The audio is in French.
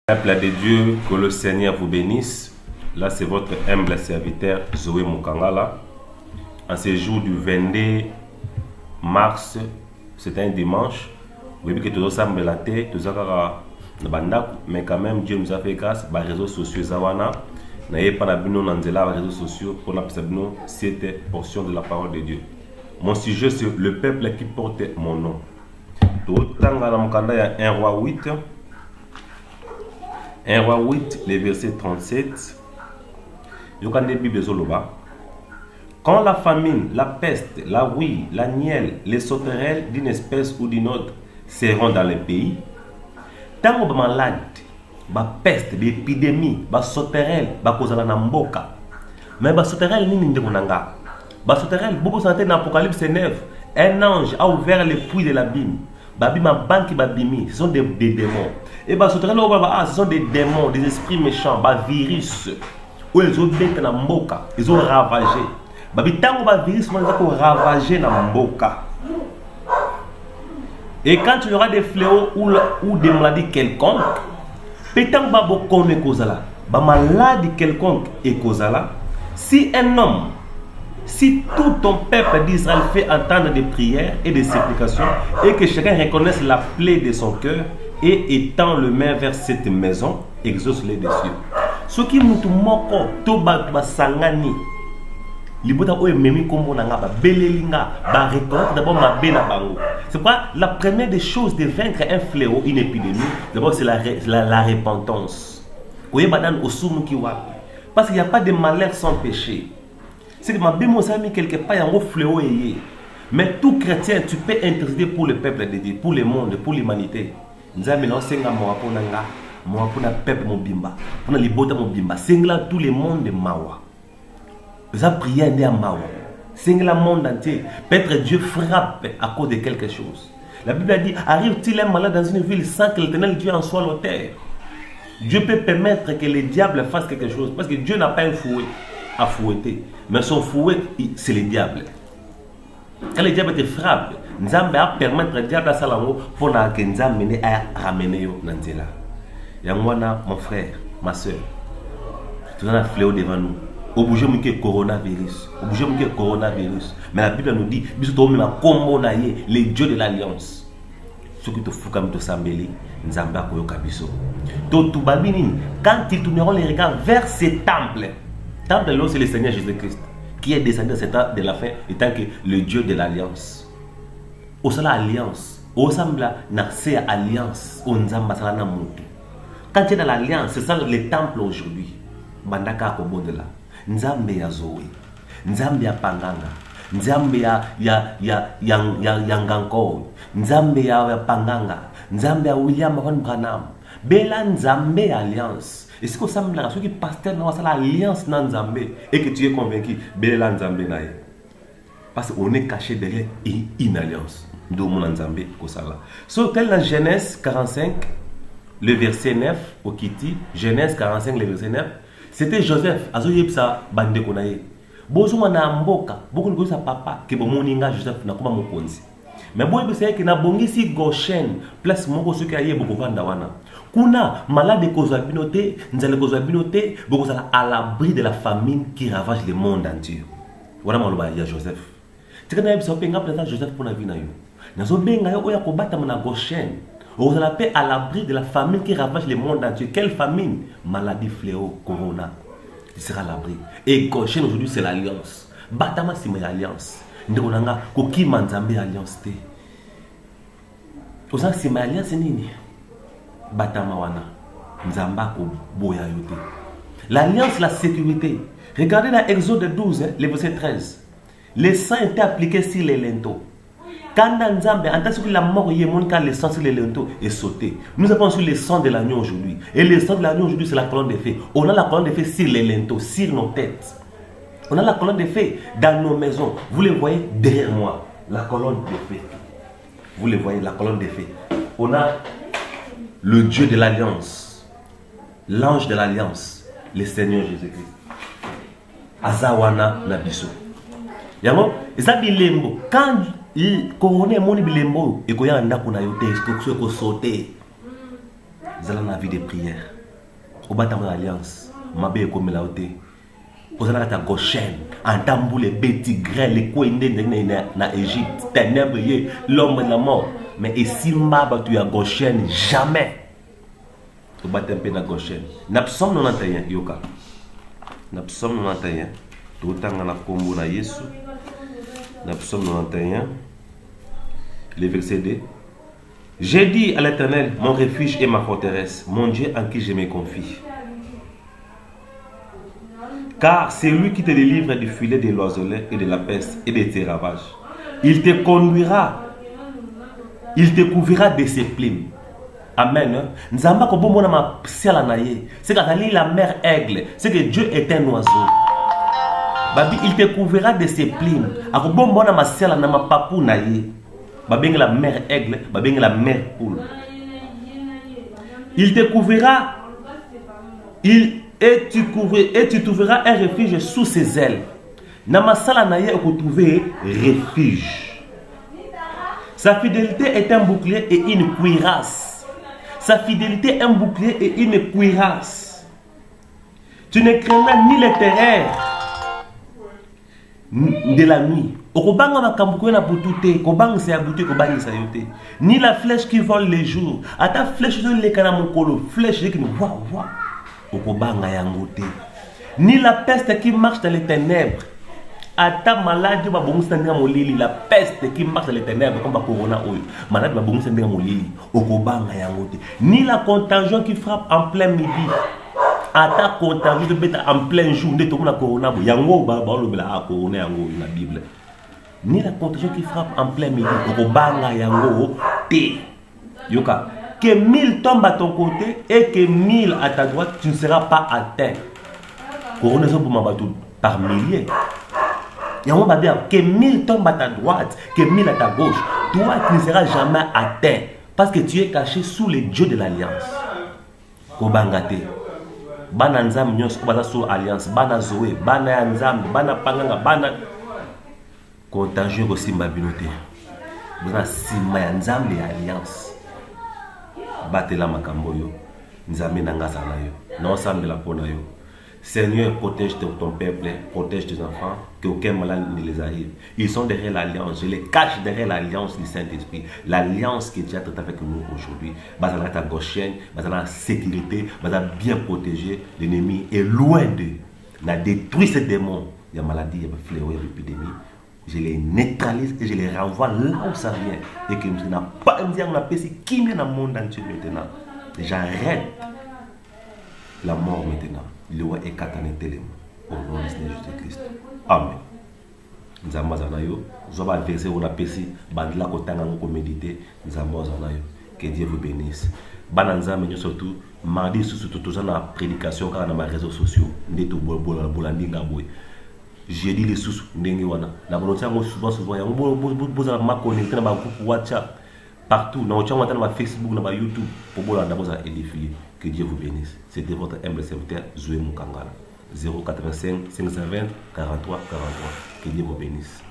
Peuple de Dieu, que le Seigneur vous bénisse. Là, c'est votre humble serviteur Zoé Mukangala. En ce jour du 22 mars, c'est un dimanche. Vous voyez que tout ça me laté, tout ça mais quand même Dieu nous a fait grâce. Les réseaux sociaux zawana, n'ayez pas d'abonnement dans les réseaux sociaux pour l'absolument cette portion de la parole de Dieu. Mon sujet c'est le peuple qui porte mon nom. Tout temps dans mon calendrier 1 roi 8. 1 roi 8, le verset 37. Quand la famine, la peste, la rouille, la nielle, les sauterelles d'une espèce ou d'une autre seront dans le pays, tant que malade, la peste, l'épidémie, la sauterelle, la cause de la mboka. Mais la sauterelle, ni n'indekonanga. La sauterelle, beaucoup santé dans l'Apocalypse 9, un ange a ouvert les puits de l'abîme. Babima banki babimi, ce sont des démons. Et bah ce sont des démons, des esprits méchants, des virus. Où ils ont bêté dans mboka, ils ont ravagé. Babi tango ba virus ils ont ravagé dans mboka. Et quand il y aura des fléaux ou des maladies quelconques, pétang ba bokome kozala, ba maladie quelconque et kozala, si un homme, si tout ton peuple d'Israël fait entendre des prières et des supplications et que chacun reconnaisse la plaie de son cœur et étend le main vers cette maison, exauce les cieux. Ce qui m'a moko toba sangani, libota oye memi kombo nanga ba belelinga ba reconnaître d'abord ma bena bango. C'est quoi la première des choses de vaincre un fléau, une épidémie? D'abord c'est la repentance. Oye badan osumu ki wapi. Parce qu'il n'y a pas de malheur sans péché. C'est que ma bémosami quelque part, il y a un fléau. Mais tout chrétien, tu peux intercéder pour le peuple de Dieu, pour le monde, pour l'humanité. Nous avons dit que nous avons peuple mobimba, pour les bottes mobimba, singla tout le monde de Mawa. Nous avons prié à Mawa. Singla le monde entier. Peut-être Dieu frappe à cause de quelque chose. La Bible a dit, arrive-t-il un malade dans une ville sans que l'Éternel Dieu en soit l'auteur? Dieu peut permettre que les diables fassent quelque chose, parce que Dieu n'a pas un fouet à fouetter. Mais son fouet, c'est le diable. Quand le diable te frappe, Nzambe a permettre le diable à Salamo pour que Nzambe a ramené Nantela. Yangwana, mon frère, ma soeur, tu as un fléau devant nous. Obligé de coronavirus. Obligé de coronavirus. Mais la Bible nous dit, les dieux de l'alliance. Ce qui te fout comme te sambeli, Nzambe a koyoka biso. Quand ils tourneront les regards vers ces temples, temple là, c'est le Seigneur Jésus-Christ qui est descendu dans cet temps de la fin, étant que le Dieu de l'alliance. Au sein de l'alliance, au sein de l'alliance, on Nzamba salana mutu. Quand tu es dans l'alliance, c'est ça le temple aujourd'hui. Bandaka kobo de là. Nzambe ya Zoé, Nzambe ya Panganga, Nzambe ya Yanganko, Nzambe ya Panganga, Nzambe ya William Van Branham, Bela Nzambe alliance. Et ce qu'on semble là, ceux qui pasteur dans l'alliance Nzambe et que tu es convaincu, Bela Nzambe naïe. Parce qu'on est caché derrière une alliance. De mon Nzambe kosala. Sur tel dans Genèse 45, le verset 9, au Kiti, Genèse 45, le verset 9, c'était Joseph, Azoyepsa bande konaye. Bozuma na mboka, beaucoup de papa, que bon moninga Joseph na kuma mokonzi. Mais bon, c'est que na bongisi Goshen, place moko soki aye beaucoup vanda wana. Kuna malade kozabinote, nzale kozabinote, beaucoup à l'abri de la famine qui ravage le monde entier. Voilà mon ya Joseph. Tu connais bien penga présent Joseph pour la vie na yo. Nazo benga yo oya kobata na Goshen. Vous allez paix à l'abri de la famine qui ravage le monde entier. Quelle famine? Maladie, fléau, corona. Il sera à l'abri. Et Goshen aujourd'hui c'est l'alliance. Batama c'est une alliance. Ndonanga koki manzambe alliance te. Osa c'est une alliance nini? Batama wana. Nzamba ko boya yote. L'alliance, la sécurité. Regardez dans Exode 12, le verset 13. Les sangs étaient appliqués sur les linteaux. Quand Nzambe, en tant que la mort y est mon cas, le sang sur les linteaux est sauté. Nous avons sur le sang de l'agneau aujourd'hui. Et le sang de l'agneau aujourd'hui, c'est la colonne de feu. On a la colonne de feu sur les linteaux, sur nos têtes. On a la colonne de feu dans nos maisons. Vous les voyez derrière moi. La colonne de feu. Vous les voyez, la colonne de feu. On a le Dieu de l'alliance. L'ange de l'alliance. Le Seigneur Jésus-Christ. Azawana Nabiso. Yango, et ça dit lembo. Quand couronné mon bilembo et qu'on y a un ndaku na yote, que sauter. Nous allons la vie de prière. au bâtiment d'alliance, ma belle comme la haute. Vous allez à Goshen, en tambour les bêtis grêles, les coins na Égypte, ténèbres, l'homme et la mort. Mais ici, tu as Goshen, jamais. Vous battez un peu dans Goshen. N'absomme 91, Yoka. N'absomme 91. Tout le temps, on a combo na Yesu. N'absomme 91. Le verset 2. J'ai dit à l'Éternel, mon refuge et ma forteresse, mon Dieu en qui je me confie. Car c'est lui qui te délivre du filet de l'oiseleur et de la peste et de tes ravages. Il te conduira, il te couvrira de ses plumes. Amen. Nzamba ko bomona ma siala na ye. C'est quand la mère aigle, c'est que Dieu est un oiseau. Babi, il te couvrira de ses plumes. Ako bomona ma siala na ma papou na ye. Babi la mère aigle, babi la mère poule. Il te couvrira, et tu trouveras un refuge sous ses ailes. Namasala naye on trouver refuge. Sa fidélité est un bouclier et une cuirasse. Sa fidélité est un bouclier et une cuirasse. Tu ne craindras ni les terreurs de la nuit. Ni la flèche qui vole les jours. À ta flèche de l'écanamokolo, flèche qui nous voit. Ni la peste qui marche dans les ténèbres. À ta maladie, la peste qui marche dans les ténèbres, comme corona, ni la contagion qui frappe en plein midi. À ta contagion de bête en plein jour, de tout le corona, la Bible. Ni la contagion qui frappe en plein midi, Yoka. Que 1000 tombent à ton côté et que 1000 à ta droite, tu ne seras pas atteint. Par milliers. Que 1000 tombent à ta droite, que 1000 à ta gauche. Toi, tu ne seras jamais atteint. Parce que tu es caché sous les dieux de l'alliance. Kobangate. Bana nzam nyos bana sous alliance. Bana zoé. Bana nzam. Bana panganga. Bana. Contagieux aussi ma binoté. Bana sima nzam de alliance. Batela makamboyo, nzambe nangasa na yo, non ensemble la pona yo. Seigneur, protège ton peuple, protège tes enfants, qu'aucun malade ne les arrive. Ils sont derrière l'alliance, je les cache derrière l'alliance du Saint-Esprit, l'alliance qui est déjà traitée avec nous aujourd'hui. Bazala ta gauchienne, bazala sécurité, bazala bien protéger l'ennemi est loin d'eux. On a détruit ces démons, il y a maladie, il y a fléau, il y a l'épidémie. Je les neutralise et je les renvoie là où ça vient. Et que nous n'avons pas un diable qui vient dans le monde entier maintenant. J'arrête la mort maintenant. Le roi est katané tellement. Au nom de Seigneur Jésus-Christ. Amen. Nous avons un verset où on a péché. Bandla kotanga ngoko méditer. Nous avons que Dieu vous bénisse. Bananza mais surtout mardi surtout toujours dans la prédication car dans les réseaux sociaux. Ndeto bolandinga boy. J'ai dit les sous ndenge wana na bolotya ngo souvent ya boza ma connecter na ba groupe WhatsApp partout na otya wana na Facebook na ba YouTube pour bolanda boza édifier. Que Dieu vous bénisse. C'était votre humble serviteur Zoé Mukangala 085 520 43 43. Que Dieu vous bénisse.